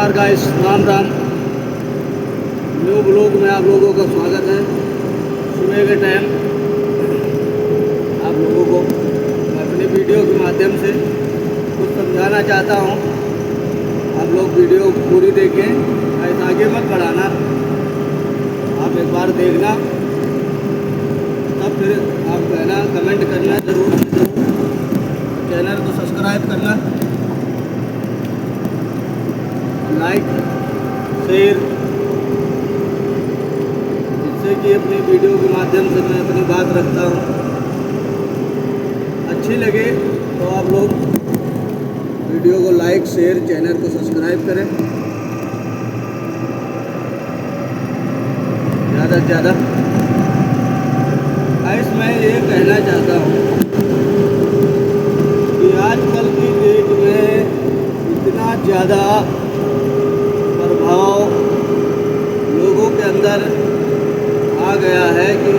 नमस्कार guys, Ram Ram. New blog में आप लोगों का स्वागत है। सुबह के टाइम आप लोगों को मैं अपनी वीडियो के माध्यम से कुछ समझाना चाहता हूँ। आप लोग वीडियो पूरी देखें, ऐसा आगे मत बढ़ाना। आप एक बार देखना, तब फिर आप कहना, कमेंट करना ज़रूर। चैनल को सब्सक्राइब करना, लाइक शेयर, जिससे कि अपनी वीडियो के माध्यम से मैं अपनी बात रखता हूँ। अच्छी लगे तो आप लोग वीडियो को लाइक शेयर, चैनल को सब्सक्राइब करें ज़्यादा से ज़्यादा। आज मैं ये कहना चाहता हूँ कि आजकल की डेट में इतना ज़्यादा प्रभाव लोगों के अंदर आ गया है कि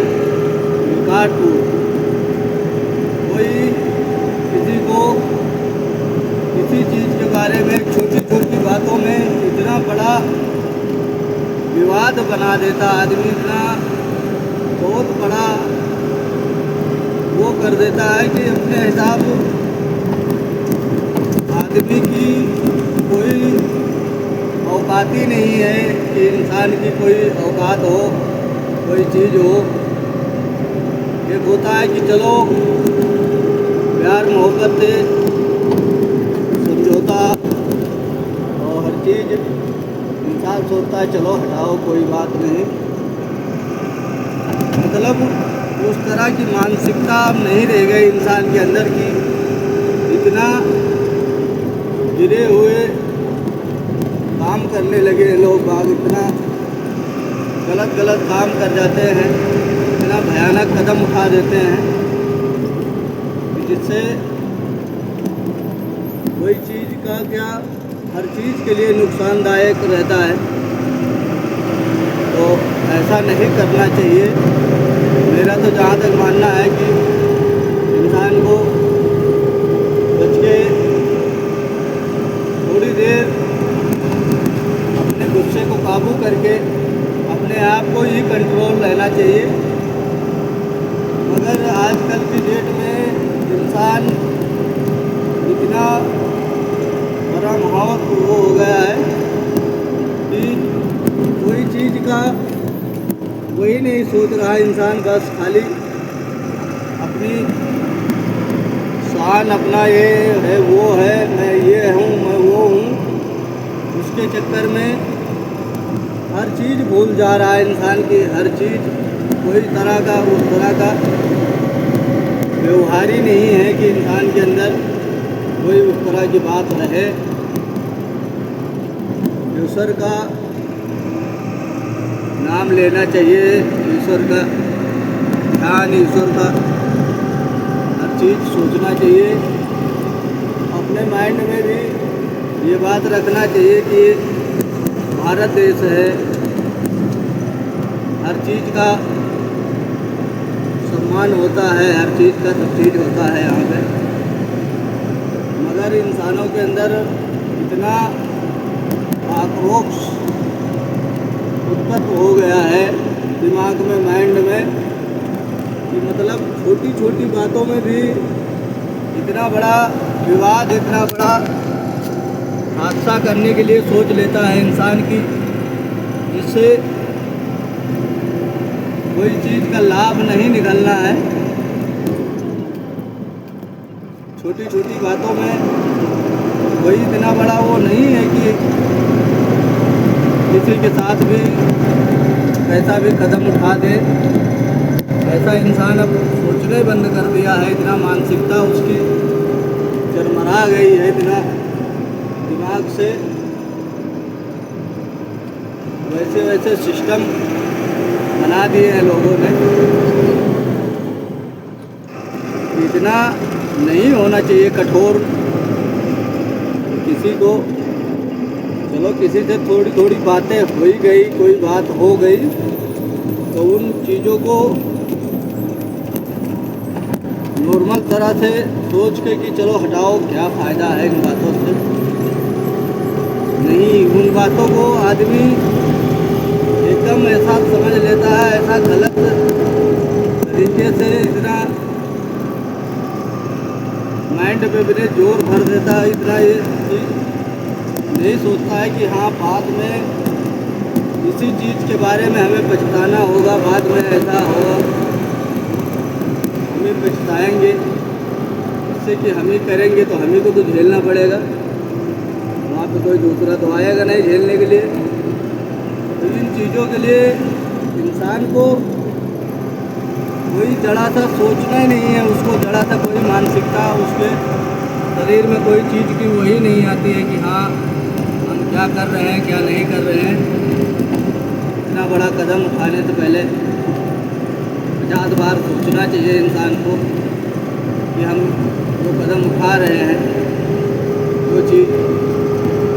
टूट कोई किसी को किसी चीज़ के बारे में छोटी छोटी बातों में इतना बड़ा विवाद बना देता आदमी, इतना बहुत बड़ा वो कर देता है कि अपने हिसाब आदमी की कोई औकात ही नहीं है कि इंसान की कोई औकात हो, कोई चीज़ हो। एक होता है कि चलो प्यार मोहब्बत से समझौता और हर चीज़ इंसान सोचता है चलो हटाओ कोई बात नहीं, मतलब उस तरह की मानसिकता अब नहीं रह गई इंसान के अंदर की। इतना गिरे हुए काम करने लगे लोग बाग, इतना गलत गलत काम कर जाते हैं, इतना भयानक कदम उठा देते हैं जिससे कोई चीज़ का क्या हर चीज़ के लिए नुकसानदायक रहता है। तो ऐसा नहीं करना चाहिए। मेरा तो जहाँ तक मानना है कि इंसान को बच के थोड़ी देर गुस्से को काबू करके अपने आप को ही कंट्रोल रहना चाहिए। मगर आजकल की डेट में इंसान इतना परमहंस वो हो गया है कि कोई चीज़ का वही नहीं सोच रहा इंसान, बस खाली अपनी शान, अपना ये है वो है, मैं ये हूँ मैं वो हूँ, उसके चक्कर में हर चीज़ भूल जा रहा है इंसान की। हर चीज़ कोई तरह का उस तरह का व्यवहार ही नहीं है कि इंसान के अंदर कोई उस तरह की बात रहे। ईश्वर का नाम लेना चाहिए, ईश्वर का ध्यान, ईश्वर का हर चीज़ सोचना चाहिए। अपने माइंड में भी ये बात रखना चाहिए कि भारत देश है, हर चीज़ का सम्मान होता है, हर चीज़ का सब चीज़ होता है यहाँ पे। मगर इंसानों के अंदर इतना आक्रोश उत्पन्न हो गया है दिमाग में, माइंड में, कि मतलब छोटी छोटी बातों में भी इतना बड़ा विवाद, इतना बड़ा हादसा करने के लिए सोच लेता है इंसान की, जिससे कोई चीज़ का लाभ नहीं निकलना है। छोटी छोटी बातों में कोई इतना बड़ा वो नहीं है कि किसी के साथ भी कैसा भी कदम उठा दे। ऐसा इंसान अब सोचने बंद कर दिया है, इतना मानसिकता उसकी चरमरा गई है, इतना दिमाग से वैसे वैसे सिस्टम बना दिए हैं लोगों ने। इतना नहीं होना चाहिए कठोर किसी को। चलो किसी से थोड़ी थोड़ी बातें हो ही गई, कोई बात हो गई, तो उन चीज़ों को नॉर्मल तरह से सोच के कि चलो हटाओ, क्या फ़ायदा है इन बातों से, नहीं, उन बातों को आदमी एकदम ऐसा समझ लेता है, ऐसा गलत तरीके से इतना माइंड पे भी जोर भर देता है, इतना ये नहीं सोचता है कि हाँ बाद में इसी चीज़ के बारे में हमें पछताना होगा, बाद में ऐसा होगा, हमें पछताएंगे, इससे कि हम ही करेंगे तो हम ही को तो झेलना पड़ेगा, वहाँ पे कोई दूसरा तो आएगा नहीं झेलने के लिए। तो इन चीज़ों के लिए इंसान को कोई जड़ा सा सोचना ही नहीं है, उसको जड़ा सा कोई मानसिकता उसके शरीर में कोई चीज़ की वही नहीं आती है कि हाँ हम क्या कर रहे हैं क्या नहीं कर रहे हैं। इतना बड़ा कदम उठाने से पहले 50 बार सोचना चाहिए इंसान को कि हम जो कदम उठा रहे हैं वो चीज़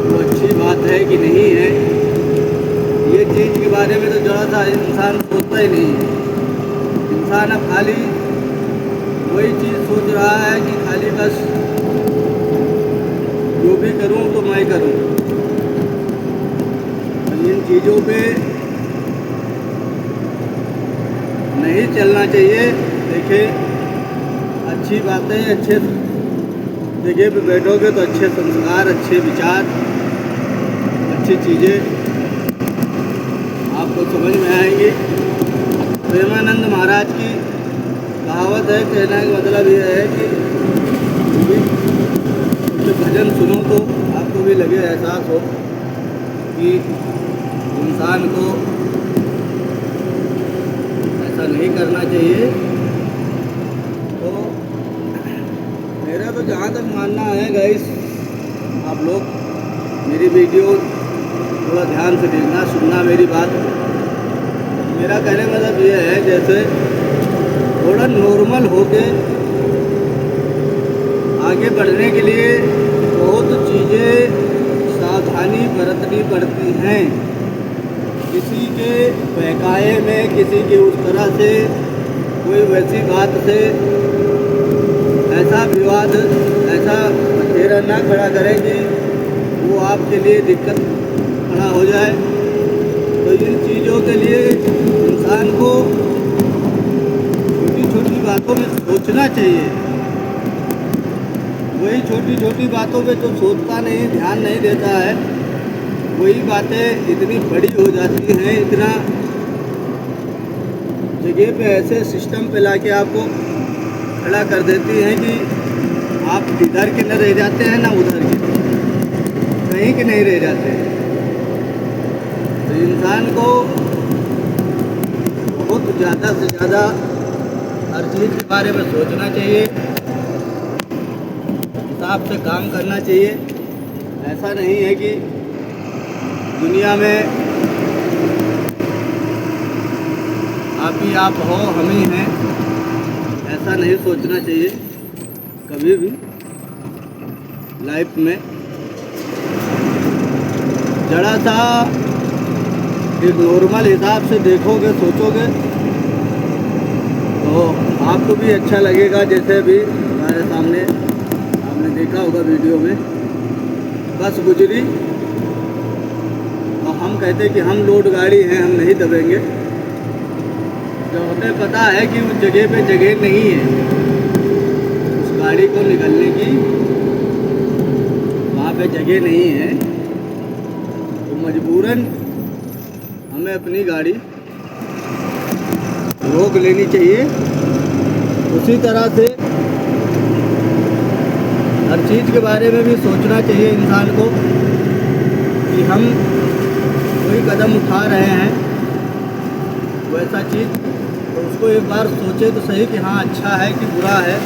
वो अच्छी बात है कि नहीं है। ये चीज़ के बारे में तो ज़रा सा इंसान सोचता ही नहीं है। इंसान अब खाली वही चीज़ सोच रहा है कि खाली बस जो भी करूं तो मैं करूं। इन चीज़ों पे नहीं चलना चाहिए। देखिए अच्छी बातें, अच्छे जगह पे बैठोगे तो अच्छे संस्कार, अच्छे विचार, अच्छी चीज़ें आपको समझ में आएंगी। प्रेमानंद महाराज की कहावत है, कहने का मतलब यह है कि उनके भजन सुनो तो आपको भी लगे, एहसास हो कि इंसान को ऐसा नहीं करना चाहिए। तो मेरा तो जहाँ तक मानना है गाइस, आप लोग मेरी वीडियो थोड़ा ध्यान से देखना, सुनना मेरी बात। मेरा कहने का मतलब ये है जैसे थोड़ा नॉर्मल होके आगे बढ़ने के लिए बहुत चीज़ें सावधानी बरतनी पड़ती हैं। किसी के बहकाए में, किसी के उस तरह से कोई वैसी बात से ऐसा विवाद, ऐसा घेरा ना खड़ा करें कि वो आपके लिए दिक्कत खड़ा हो जाए। तो इन चीज़ों के लिए इंसान को छोटी छोटी बातों में सोचना चाहिए। वही छोटी छोटी बातों पे जो सोचता नहीं, ध्यान नहीं देता है, वही बातें इतनी बड़ी हो जाती हैं, इतना जगह पे ऐसे सिस्टम पे लाके आपको खड़ा कर देती हैं कि आप इधर के न रह जाते हैं ना उधर के, कहीं के नहीं रह जाते हैं। तो इंसान को बहुत ज़्यादा से ज़्यादा हर चीज़ के बारे में सोचना चाहिए, हिसाब से काम करना चाहिए। ऐसा नहीं है कि दुनिया में आप ही आप हो, हम ही हैं, ऐसा नहीं सोचना चाहिए कभी भी लाइफ में। जरा सा एक नॉर्मल हिसाब से देखोगे, सोचोगे तो आपको भी अच्छा लगेगा। जैसे भी हमारे सामने आपने देखा होगा वीडियो में, बस गुजरी और हम कहते कि हम लोड गाड़ी हैं, हम नहीं दबेंगे। जब हमें पता है कि उस जगह पे जगह नहीं है उस गाड़ी को निकलने की, वहाँ पे जगह नहीं है, तो मजबूरन हमें अपनी गाड़ी रोक लेनी चाहिए। उसी तरह से हर चीज़ के बारे में भी सोचना चाहिए इंसान को कि हम कोई कदम उठा रहे हैं वैसा चीज़, तो उसको एक बार सोचे तो सही कि हाँ अच्छा है कि बुरा है।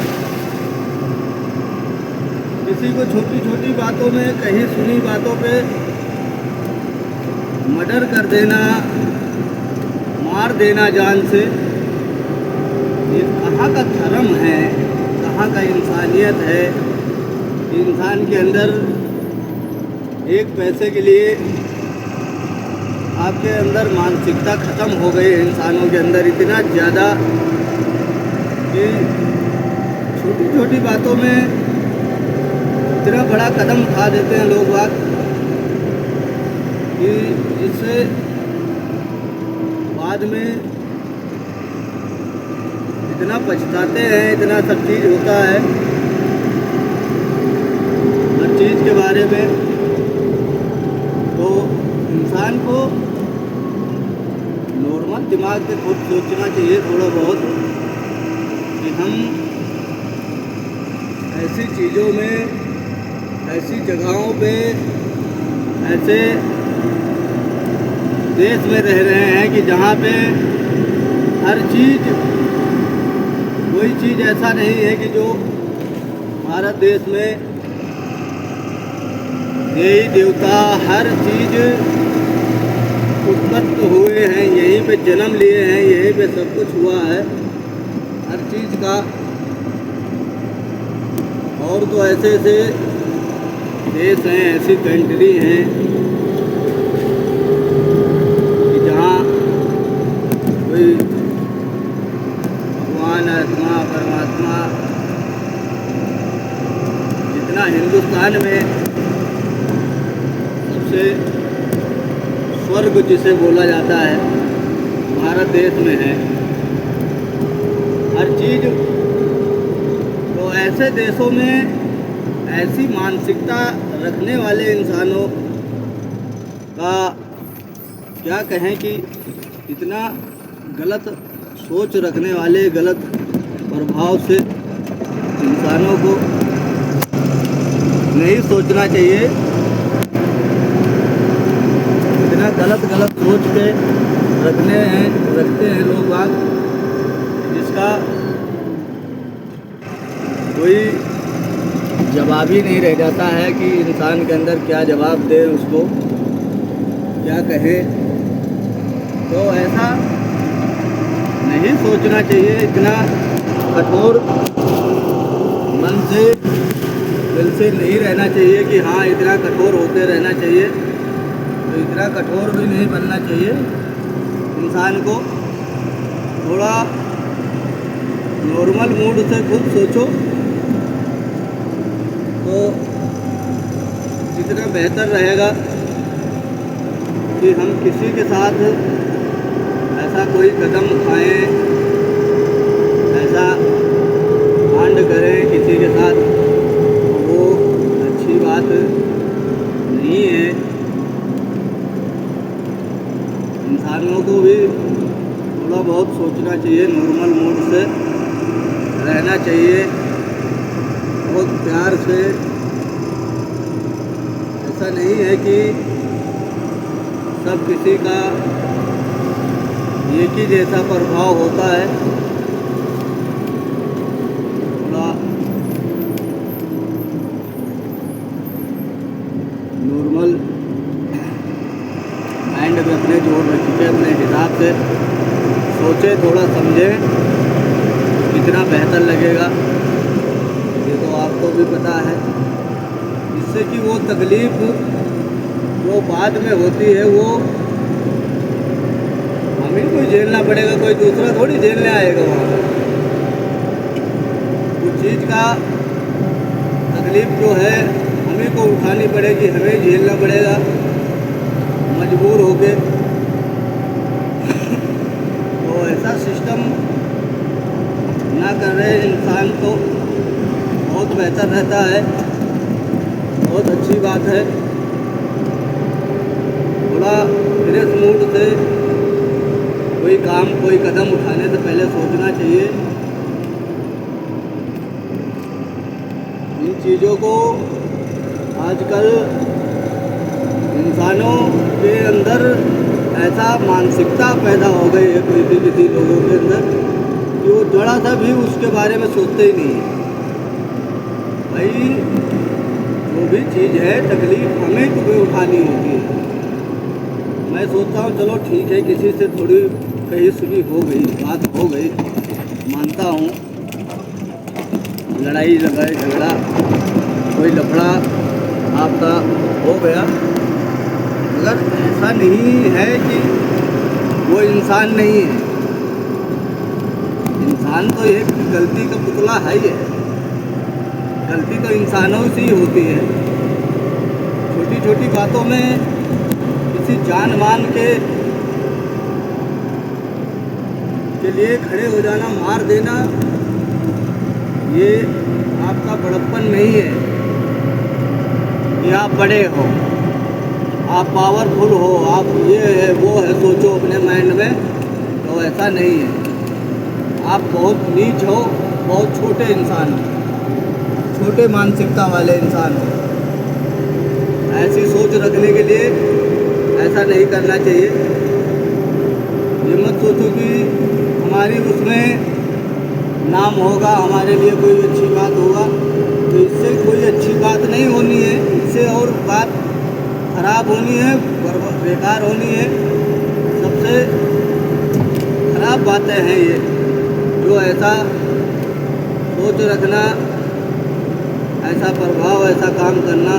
किसी को छोटी छोटी बातों में, कहीं सुनी बातों पे मर्डर कर देना, मार देना जान से, ये कहाँ का धर्म है, कहाँ का इंसानियत है। इंसान के अंदर एक पैसे के लिए आपके अंदर मानसिकता ख़त्म हो गई है इंसानों के अंदर इतना ज़्यादा कि छोटी छोटी बातों में इतना बड़ा कदम उठा देते हैं लोग बात से बाद में इतना पछताते हैं, इतना सब चीज़ होता है हर चीज़ के बारे में। तो इंसान को नॉर्मल दिमाग से खुद सोचना चाहिए थोड़ा बहुत कि हम ऐसी चीज़ों में, ऐसी जगहों पे, ऐसे देश में रह रहे हैं कि जहाँ पे हर चीज़, कोई चीज़ ऐसा नहीं है कि जो भारत देश में देवी देवता हर चीज़ उत्पत्ति हुए हैं, यहीं पे जन्म लिए हैं, यहीं पे सब कुछ हुआ है हर चीज़ का। और तो ऐसे ऐसे देश हैं, ऐसी कंट्री हैं कि जहाँ कोई भगवान, आत्मा, परमात्मा, जितना हिंदुस्तान में सबसे स्वर्ग जिसे बोला जाता है भारत देश में है हर चीज़। तो ऐसे देशों में ऐसी मानसिकता रखने वाले इंसानों का क्या कहें कि इतना गलत सोच रखने वाले, गलत प्रभाव से इंसानों को नहीं सोचना चाहिए। इतना गलत सोच के रखते हैं लोग बाग, जिसका कोई जवाब ही नहीं रह जाता है कि इंसान के अंदर क्या जवाब दे, उसको क्या कहे। तो ऐसा नहीं सोचना चाहिए, इतना कठोर मन से, दिल से नहीं रहना चाहिए कि हाँ इतना कठोर होते रहना चाहिए। तो इतना कठोर भी नहीं बनना चाहिए। इंसान को थोड़ा नॉर्मल मूड से खुद सोचो तो जितना बेहतर रहेगा कि हम किसी के साथ ऐसा कोई कदम उठाएं, ऐसा कांड करें किसी के साथ, वो अच्छी बात नहीं है। इंसानों को भी थोड़ा बहुत सोचना चाहिए, नॉर्मल मूड से रहना चाहिए, बहुत प्यार से। ऐसा नहीं है कि सब किसी का एक ही जैसा प्रभाव होता है। थोड़ा नॉर्मल माइंड में अपने जोड़ रखिए, अपने हिसाब से सोचे, थोड़ा समझे, कितना बेहतर लगेगा ये तो आपको भी पता है। इससे कि वो तकलीफ़ वो बाद में होती है वो हमें कोई झेलना पड़ेगा, कोई दूसरा थोड़ी झेलने आएगा वहाँ पर। उस चीज़ का तकलीफ़ जो है हमें को उठानी पड़ेगी, हमें झेलना पड़ेगा मजबूर होके। तो ऐसा सिस्टम ना कर रहे इंसान तो बहुत बेहतर रहता है, बहुत अच्छी बात है। थोड़ा फ्रेश मूड से कोई काम, कोई कदम उठाने से पहले सोचना चाहिए। इन चीज़ों को आजकल इंसानों के अंदर ऐसा मानसिकता पैदा हो गई है किसी लोगों के अंदर कि वो जरा सा भी उसके बारे में सोचते ही नहीं है। भाई जो भी चीज़ है तकलीफ़ हमें तुम्हें उठानी होती है। मैं सोचता हूँ चलो ठीक है, किसी से थोड़ी कहीं सुनी हो गई, बात हो गई, मानता हूँ, लड़ाई लगाए झगड़ा कोई लफड़ा आपका हो गया, मगर ऐसा नहीं है कि वो इंसान नहीं है। इंसान तो एक गलती का पुतला है ही है। गलती तो इंसानों से ही होती है। छोटी छोटी बातों में किसी किसी जान मान के लिए खड़े हो जाना, मार देना, ये आपका बड़प्पन नहीं है। ये आप बड़े हो, आप पावरफुल हो, आप ये है वो है सोचो अपने माइंड में, तो ऐसा नहीं है। आप बहुत नीच हो, बहुत छोटे इंसान हो, छोटे मानसिकता वाले इंसान हो। ऐसी सोच रखने के लिए ऐसा नहीं करना चाहिए। ये मत सोचो कि हमारी उसमें नाम होगा, हमारे लिए कोई अच्छी बात होगा, तो इससे कोई अच्छी बात नहीं होनी है, इससे और बात खराब होनी है, बेकार होनी है। सबसे खराब बातें हैं ये, जो ऐसा सोच रखना, ऐसा प्रभाव, ऐसा काम करना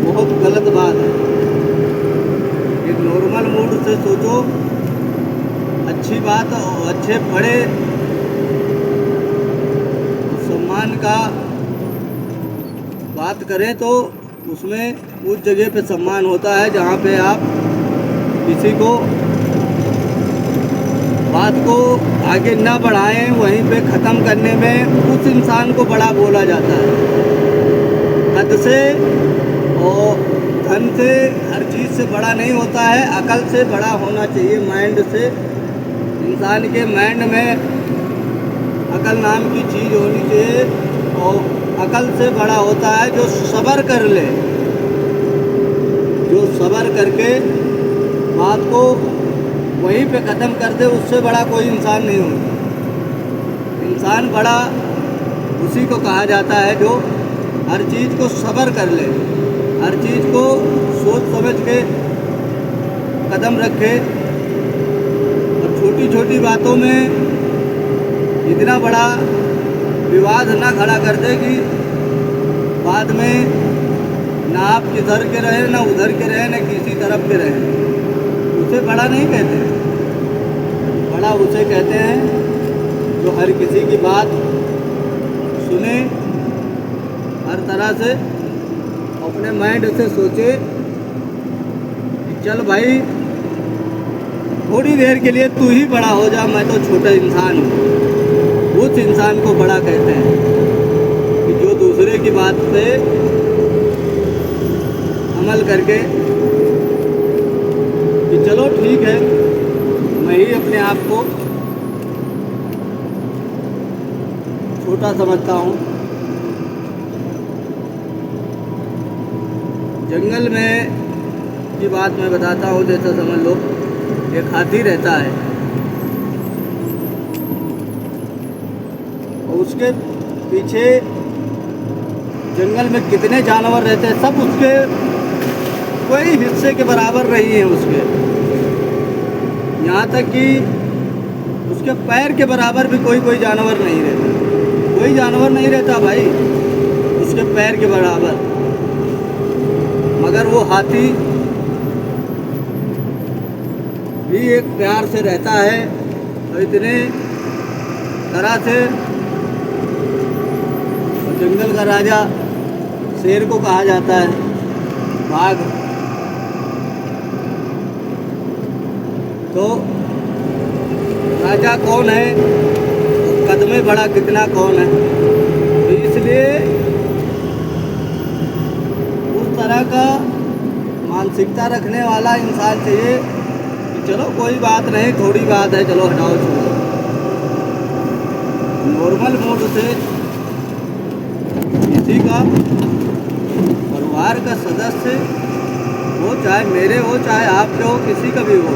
बहुत गलत बात है। एक नॉर्मल मूड से सोचो, अच्छी बात और अच्छे बड़े सम्मान का बात करें तो उसमें उस जगह पे सम्मान होता है जहाँ पे आप किसी को बात को आगे ना बढ़ाएं, वहीं पे ख़त्म करने में उस इंसान को बड़ा बोला जाता है। कद से और धन से, हर चीज़ से बड़ा नहीं होता है, अकल से बड़ा होना चाहिए, माइंड से। इंसान के माइंड में अकल नाम की चीज़ होनी चाहिए, और अकल से बड़ा होता है जो सब्र कर ले, जो सब्र करके बात को वहीं पे ख़त्म कर दे, उससे बड़ा कोई इंसान नहीं होता। इंसान बड़ा उसी को कहा जाता है जो हर चीज़ को सब्र कर ले, हर चीज़ को सोच समझ के कदम रखे, और छोटी छोटी बातों में इतना बड़ा विवाद ना खड़ा कर दे कि बाद में ना आप किधर के रहे, ना उधर के रहे, ना किसी तरफ के रहे। उसे बड़ा नहीं कहते। बड़ा उसे कहते हैं जो हर किसी की बात सुने, हर तरह से अपने माइंड से सोचे कि चल भाई थोड़ी देर के लिए तू ही बड़ा हो जा, मैं तो छोटा इंसान हूँ। उस इंसान को बड़ा कहते हैं कि जो दूसरे की बात पे अमल करके कि चलो ठीक है, मैं ही अपने आप को छोटा समझता हूँ। जंगल में की बात मैं बताता हूँ। जैसा समझ लो एक हाथी रहता है, और उसके पीछे जंगल में कितने जानवर रहते हैं, सब उसके कोई हिस्से के बराबर नहीं है उसके। यहाँ तक कि उसके पैर के बराबर भी कोई जानवर नहीं रहता। कोई जानवर नहीं रहता भाई उसके पैर के बराबर। मगर वो हाथी भी एक प्यार से रहता है, और इतने तरह से जंगल का राजा शेर को कहा जाता है, बाघ। तो राजा कौन है, कद में बड़ा कितना कौन है। तो इसलिए उस तरह का मानसिकता रखने वाला इंसान चाहिए कि चलो कोई बात नहीं, थोड़ी बात है, चलो हटाओ छोड़ो। नॉर्मल मोड से किसी का परिवार का सदस्य हो, चाहे मेरे हो, चाहे आपके हो, किसी का भी हो,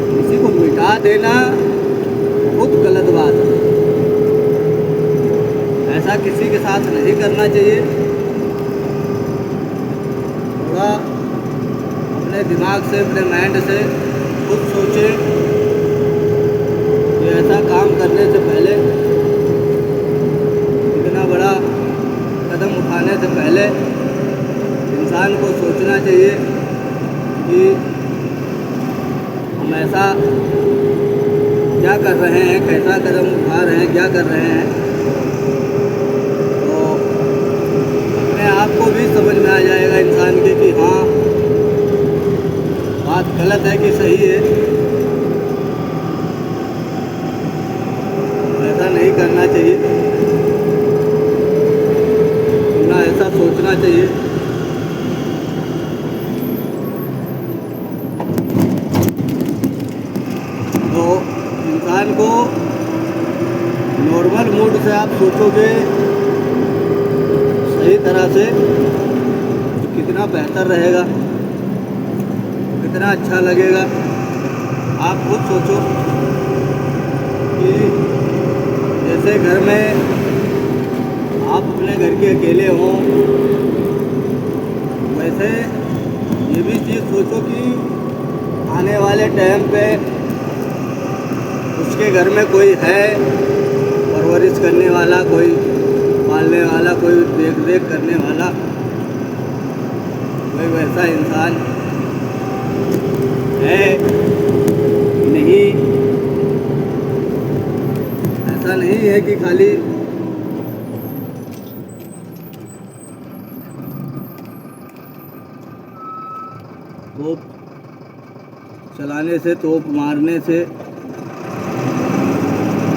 किसी को मिटा देना बहुत गलत बात है। ऐसा किसी के साथ नहीं करना चाहिए। थोड़ा अपने दिमाग से, अपने माइंड से खुद सोचे कि ऐसा काम करने से पहले, इतना बड़ा कदम उठाने से पहले इंसान को सोचना चाहिए कि हम ऐसा क्या कर रहे हैं, कैसा कदम उठा रहे हैं, क्या कर रहे हैं। तो अपने आप को भी समझ में आ जाएगा इंसान के कि हाँ बात है कि सही है, ऐसा नहीं करना चाहिए, ना ऐसा सोचना चाहिए। तो इंसान को नॉर्मल मूड से आप सोचोगे सही तरह से तो कितना बेहतर रहेगा, कितना अच्छा लगेगा। आप खुद सोचो कि जैसे घर में आप अपने घर के अकेले हों, वैसे ये भी चीज़ सोचो कि आने वाले टाइम पे उसके घर में कोई है परवरिश करने वाला, कोई पालने वाला, कोई देख रेख करने वाला, कोई वैसा इंसान है नहीं। ऐसा नहीं है कि खाली तोप चलाने से, तोप मारने से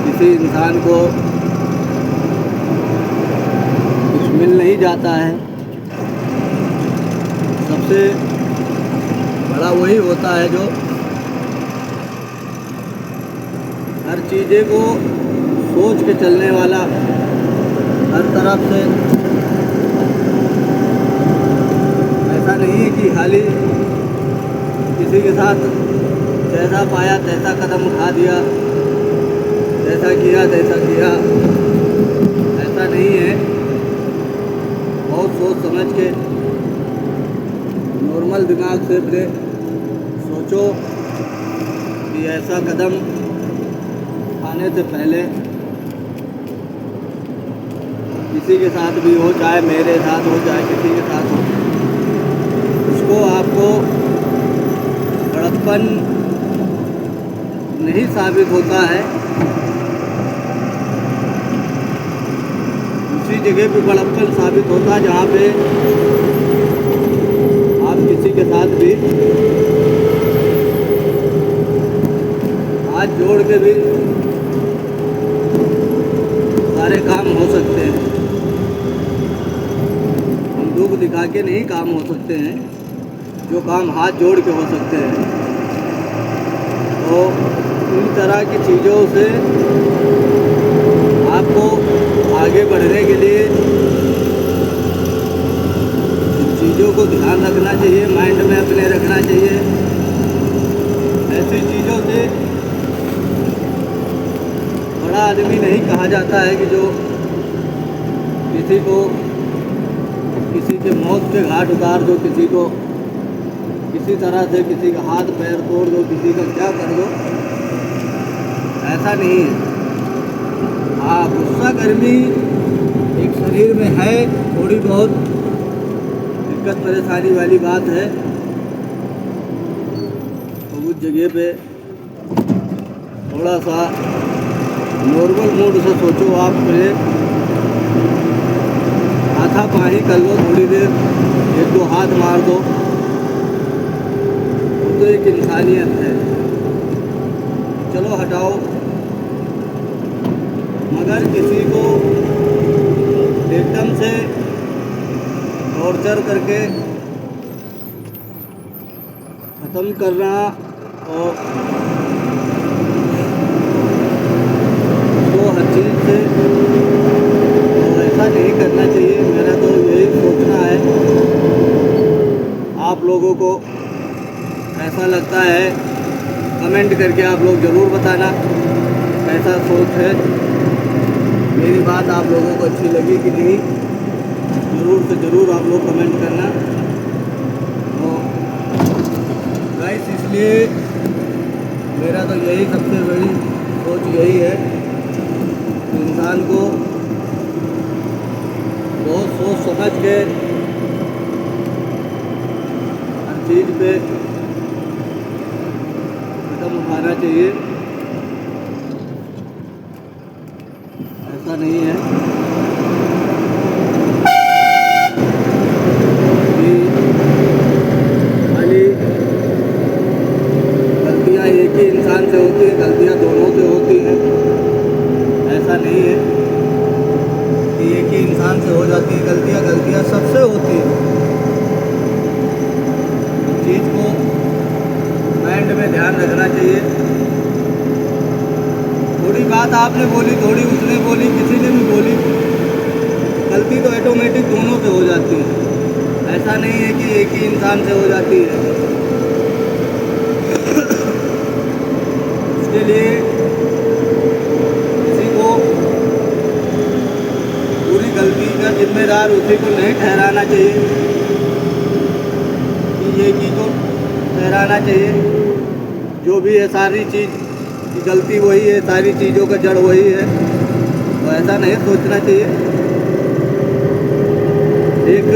किसी इंसान को कुछ मिल नहीं जाता है। सबसे बड़ा वही होता है जो हर चीज़ें को सोच के चलने वाला, हर तरफ से। ऐसा नहीं है कि खाली किसी के साथ जैसा पाया तैसा कदम उठा दिया, जैसा किया तैसा किया, ऐसा नहीं है। बहुत सोच समझ के नॉर्मल दिमाग से फिर सोचो कि ऐसा कदम उठाने से पहले किसी के साथ भी हो, चाहे मेरे साथ हो चाहे किसी के साथ हो, उसको आपको बड़प्पन नहीं साबित होता है। उसी जगह पे बड़प्पन साबित होता है जहाँ पे आप किसी के साथ भी हाथ जोड़ के भी सारे काम हो सकते हैं। हम दुख दिखा के नहीं काम हो सकते हैं, जो काम हाथ जोड़ के हो सकते हैं। तो इन तरह की चीज़ों से आपको आगे बढ़ने के लिए इन चीज़ों को ध्यान रखना चाहिए, माइंड में अपने रखना चाहिए। ऐसी चीज़ों से बड़ा आदमी नहीं कहा जाता है कि जो किसी को किसी के मौत के घाट उतार दो, किसी को किसी तरह से किसी का हाथ पैर तोड़ दो, किसी का क्या कर दो, ऐसा नहीं है। हाँ, गुस्सा गर्मी एक शरीर में है, थोड़ी बहुत दिक्कत परेशानी वाली बात है। तो उस जगह पे थोड़ा सा नॉर्मल मूड से सोचो। आप पहले हाथापाई कर लो, थोड़ी देर एक दो हाथ मार दो, तो एक इंसानियत है। चलो हटाओ, मगर किसी को एकदम से टॉर्चर करके ख़त्म करना और उसको हर चीज़ से तो ऐसा नहीं करना चाहिए। मेरा तो यही सोचना है। आप लोगों को ऐसा लगता है कमेंट करके आप लोग ज़रूर बताना कैसा सोच है, मेरी बात आप लोगों को अच्छी लगी कि नहीं, ज़रूर से ज़रूर आप लोग कमेंट करना। तो गाइस, इसलिए मेरा तो यही सबसे बड़ी सोच यही है कि इंसान को बहुत सोच समझ के हर चीज़ पे कदम उठाना चाहिए। ऐसा नहीं है कि खाली होती है। इस चीज़ को माइंड में ध्यान रखना चाहिए। थोड़ी बात आपने बोली, थोड़ी उसने बोली, किसी ने भी बोली, गलती तो ऑटोमेटिक दोनों से हो जाती है। ऐसा नहीं है कि एक ही इंसान से हो जाती है। इसके लिए किसी को पूरी गलती का जिम्मेदार उसी को नहीं ठहराना चाहिए कि ये की को ठहराना चाहिए। जो भी है सारी चीज़ की गलती वही है, सारी चीज़ों का जड़ वही है, तो ऐसा नहीं सोचना चाहिए। एक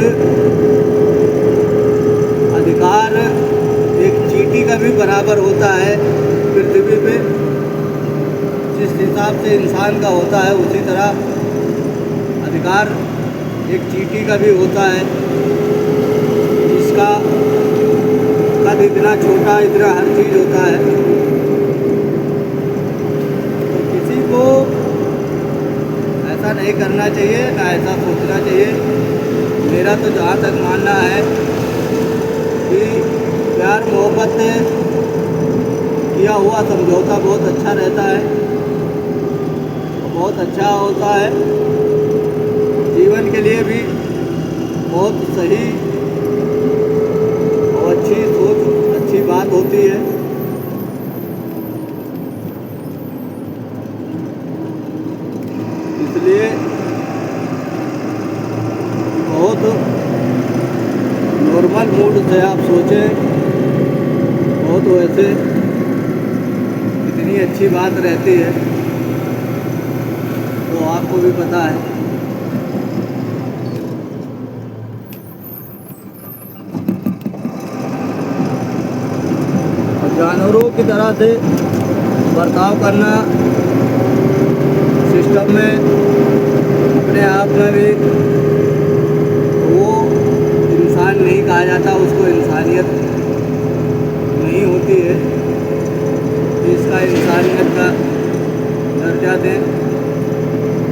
अधिकार एक चींटी का भी बराबर होता है पृथ्वी पे। जिस हिसाब से इंसान का होता है उसी तरह अधिकार एक चींटी का भी होता है। इसका कद इतना छोटा, इतना हर चीज़ होता है। तो किसी को ऐसा नहीं करना चाहिए, ना ऐसा सोचना चाहिए। मेरा तो जहाँ तक मानना है कि प्यार मोहब्बत किया हुआ समझौता बहुत अच्छा रहता है, बहुत अच्छा होता है। जीवन के लिए भी बहुत सही और अच्छी सोच, अच्छी बात होती है। इसलिए बहुत नॉर्मल मूड से आप सोचें, बहुत वैसे इतनी अच्छी बात रहती है तो आपको भी पता है। जानवरों की तरह से बर्ताव करना सिस्टम में अपने आप में भी वो इंसान नहीं कहा जाता, उसको इंसानियत नहीं होती है। इसका इंसानियत का दर्जा दें,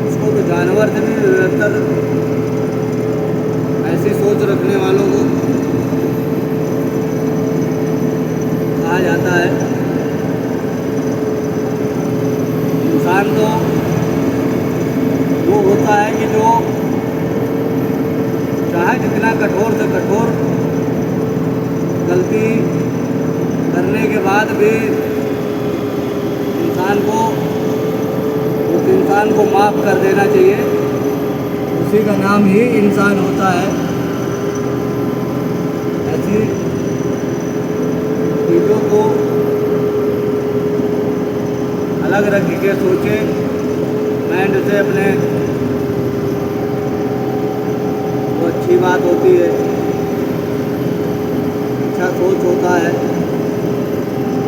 उसको तो जानवर से भी बेहतर ऐसी सोच रखने वालों को कहा जाता है। इंसान तो वो होता है कि जो चाहे जितना कठोर से कठोर गलती करने के बाद भी इंसान को उस इंसान को माफ़ कर देना चाहिए। उसी का नाम ही इंसान होता है। ऐसी चीज़ों को अलग रख के सोचे, माइंड से अपने, तो अच्छी बात होती है। अच्छा सोच होता है,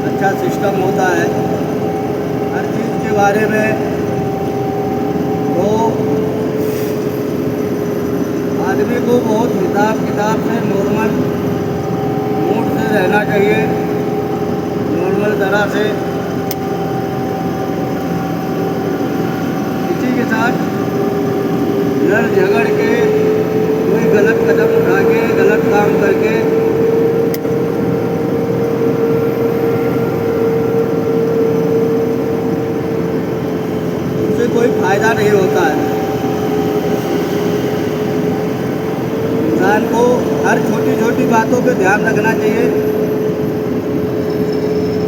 अच्छा सिस्टम होता है हर चीज़ के बारे में। तो आदमी को बहुत हिसाब किताब से, नॉर्मल मूड से रहना चाहिए, नॉर्मल तरह से। किसी के साथ लड़ झगड़ के, कोई गलत कदम उठा के, गलत काम करके उससे कोई फायदा नहीं होता है। इंसान को हर छोटी छोटी बातों पे ध्यान रखना चाहिए।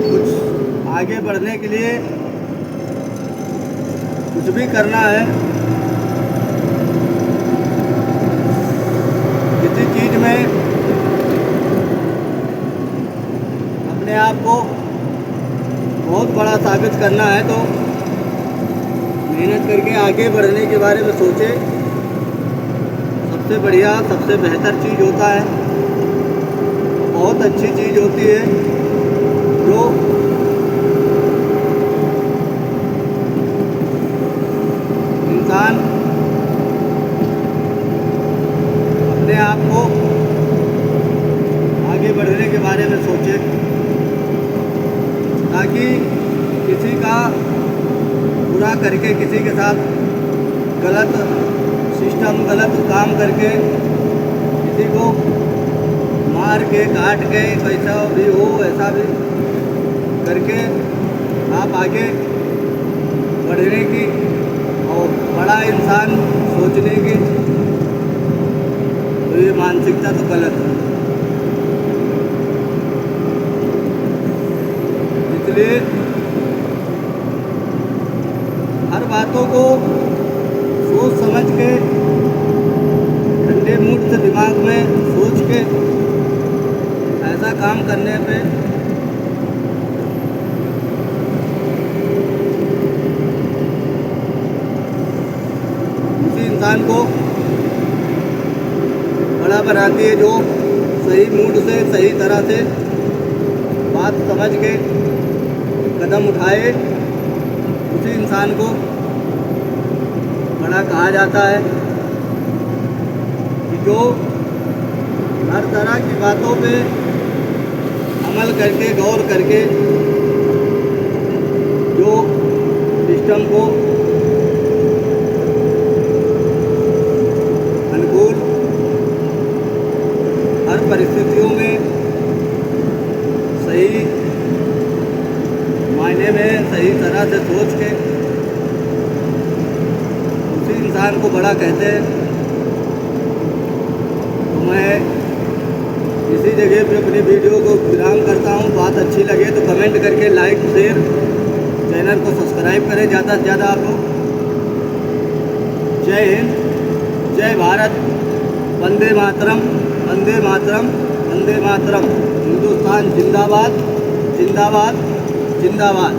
कुछ आगे बढ़ने के लिए कुछ भी करना है, किसी चीज़ में अपने आप को बहुत बड़ा साबित करना है तो मेहनत करके आगे बढ़ने के बारे में सोचे। सबसे बढ़िया, सबसे बेहतर चीज़ होता है, बहुत अच्छी चीज़ होती है जो इंसान अपने आप को आगे बढ़ने के बारे में सोचे, ताकि किसी का बुरा करके, किसी के साथ गलत सिस्टम, गलत काम करके किसी को मार के काट के पैसा भी हो ऐसा भी करके आप आगे बढ़ने की और बड़ा इंसान सोचने की, तो ये मानसिकता तो गलत है। इसलिए हर बातों को सोच समझ के, ठंडे मूड से दिमाग में सोच के ऐसा काम करने पे उसी इंसान को बड़ा बनाती है, जो सही मूड से सही तरह से बात समझ के कदम उठाए, उसी इंसान को बड़ा कहा जाता है। कि जो हर तरह की बातों पे अमल करके, गौर करके, जो सिस्टम को अनुकूल हर परिस्थितियों में सही मायने में सही तरह से सोच के उसी इंसान को बड़ा कहते हैं। तो मैं इसी जगह पे अपनी वीडियो को विराम करता हूँ। बात अच्छी लगे तो कमेंट करके लाइक शेयर, चैनल को सब्सक्राइब करें ज़्यादा से ज़्यादा आप लोग। जय हिंद, जय भारत, वंदे मातरम, वंदे मातरम, वंदे मातरम। हिंदुस्तान जिंदाबाद, जिंदाबाद, जिंदाबाद।